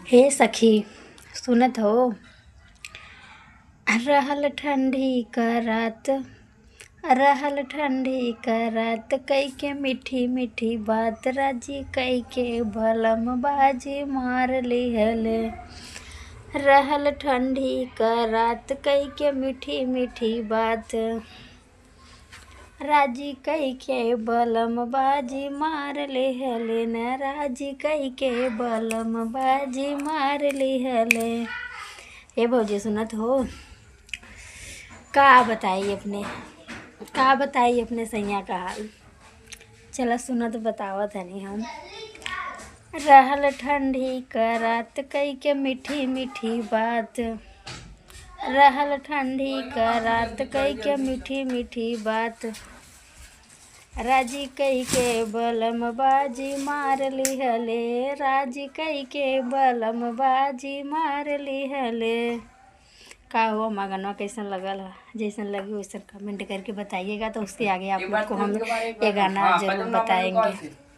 हे सखी, सुनत हो? रहल ठंडी क रात, रहल ठंडी क रात, कई के मीठी मीठी बात, राजी कई के बलम बाजी मार लिहले। रहल ठंडी क रात, कई के मीठी मीठी बात, राजी कई के बलम बाजी मार लिहले न, राजी कई के बलम बाजी मार लिहले। हे भौजी, सुनत हो? का बताई अपने सैया का हाल। चला सुनत बतावत हनी हम। रहल ठंडी क रात, कई के मीठी मीठी बात, रहल ठंडी क रात, कई के मीठी मीठी बात, राजी कई के बलम बाजी मार लिहले, राजी कई के बलम बाजी मार लिहले। का हुआ हमारा गाना कैसन लगल है? जैसन लगी वैसन कमेंट करके बताइएगा, तो उसके आगे आप लोग को हम ये गाना ज़रूर बताएंगे।